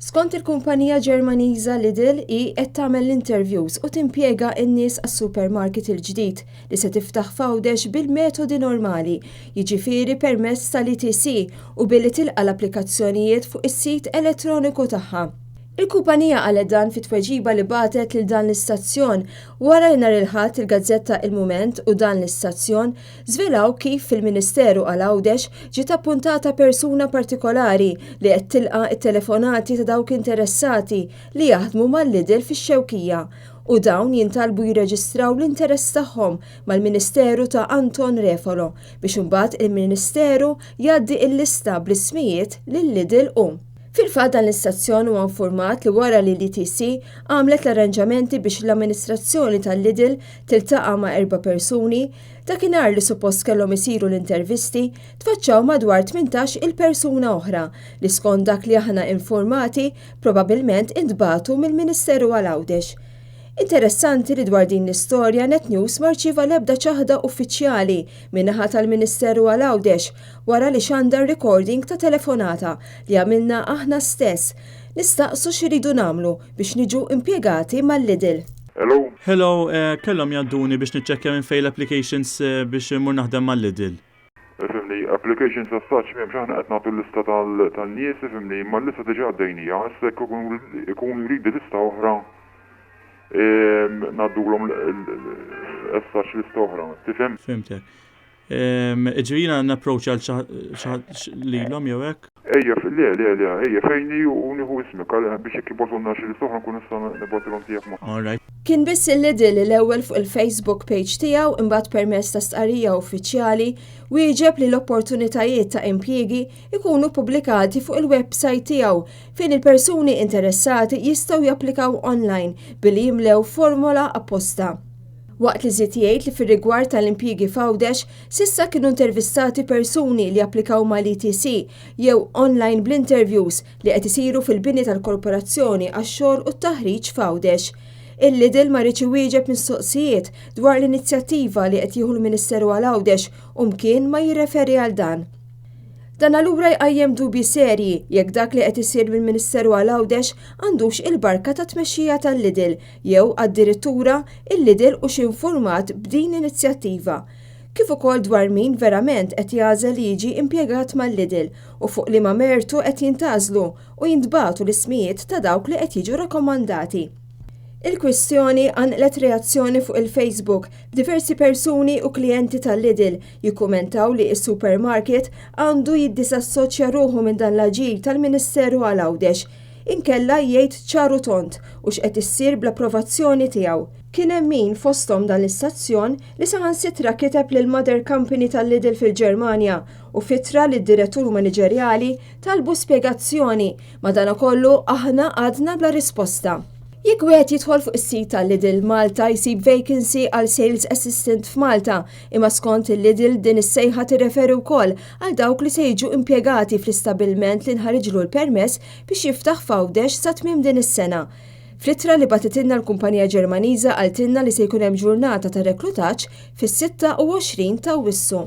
Skont il-kumpanija Ġermaniża Lidl hi qed tagħmel l-interviews u timpjega n-nies għas-supermarket il-ġdid li se tiftaħ f'Għawdex bil-metodi normali, jiġifieri permezz tal-ETC u billi tilqa' l-applikazzjonijiet fuq is-sit elettroniku tagħha. Il-kumpanija qalet dan fit-tweġiba li bagħtet lil dan l-istazzjon wara li nhar il-Ħadd il-Gazzetta Il-Mument u dan l-istazzjon żvelaw kif fil-Ministeru għal Għawdex ġiet appuntata persuna partikolari li qed tilqa' it-telefonati ta' dawk interessati li jaħdmu mal-Lidl fix-Xewkija u dawn jintalbu jirreġistraw l-interess tagħhom mal-Ministeru ta' Anton Refolo biex imbagħad il-Ministeru jgħaddi l-lista bl-ismijiet lil-Lidl u. Fil-fatt dan l-istazzjon huwa infurmat li wara li l-ETC għamlet l-arranġamenti biex l-amministrazzjoni tal-Lidl tiltaqa' ma' 4 persuni, dakinhar li suppost kellhom isiru l-intervisti tfaċċaw madwar 18 il-persuna oħra li skont dak li aħna infurmati probabbilment intbagħtu mill-Ministeru għal Għawdex. Interessanti li dwar din l-istorja NetNews ma rċieva l-ebda ċaħda uffiċjali min-naħa tal-Ministeru għal Għawdex wara li xandar recording ta' telefonata li għamilna aħna stess. Nistaqsu x'iridu nagħmlu biex niġu impjegati mal-Lidl. Hello, kellhom jadduni biex niċċekkja minn fejn l-applications biex imur naħdem mal-Lidl. Ifimni, applications as such m'hemmx aħna qed nagħtu l-lista tal-nies, ifimni, imma l-lista diġà għaddejnija, issa jkun jridu lista oħra naddulhom l-essax lista oħra, tifhem? Fimtek. Ġivina n-approach għal lilhom jew hekk? Ejja, ejja fejni u nieħu ismek biex jekk ibotlhomna xi lista oħra nkun nista' nibgħatilhom tiegħek ma'. All right. Kien biss il-Lidl l-ewwel fuq il-Facebook page tiegħu imbagħad permezz ta' stqarrija uffiċjali wieġeb li l-opportunitajiet ta' impjiegi ikunu pubblikati fuq il-website tiegħu fejn il-persuni interessati jistgħu japplikaw online billi jimlew formola apposta. Waqt li żied jgħid li fir-rigward tal-impjiegi f'Għawdex s'issa kienu intervistati persuni li applikaw mal-ETC jew online bl-interviews li qed isiru fil-bini tal-korporazzjoni għax-xogħol u t-taħriġ f'Għawdex. Il-Lidl ma rridx iwieġeb mistoqsijiet dwar l-inizjattiva li qed jieħu l-Ministeru għal Għawdex u mkien ma jirreferi għal dan. Dan allura jqajjem dubji serji jekk dak li qed isir mill-Ministeru għal Għawdex għandux il-barka ta' tmexxija tal-Lidl jew addirittura il-Lidl u x'informat b'din inizjattiva. Kif ukoll dwar min verament qed jagħżel jiġi impjegat mal-Lidl u fuq liema mertu qed jintgħażlu u jintbagħtu l-ismijiet ta' dawk li qed jiġu rakkomandati. Il-kwistjoni għanqlet reazzjoni fuq il-Facebook b'diversi persuni u klijenti tal-Lidl jikkumentaw li s-supermarket għandu jiddisassoċja ruħu minn dan l-aġir tal-Ministeru għal Għawdex, inkella jgħid ċaru tont u x'qed issir bl-approvazzjoni tiegħu. Kien hemm min fosthom dan l-istazzjon li saħansitra kiteb lil mother company tal-Lidl fil-Ġermanja u fittra lid-direttur maniġerjali talbu spjegazzjoni madankollu aħna għadna bla risposta. Jekk wieħed jidħol fuq is-sit tal-Lidl Malta jsib vacancy għal sales assistant f'Malta, imma skont il-Lidl din is-sejħa tirreferi wkoll għal dawk li se jiġu impjegati fl-istabbilment li nħarġlu l-permess biex jiftaħ f'Għawdex sa tmiem din is-sena. Fl-ittra li bagħtitilna l-kumpanija Ġermaniża qaltilna li se jkun hemm ġurnata ta' reklutaġġ fis-26 ta' Awwissu.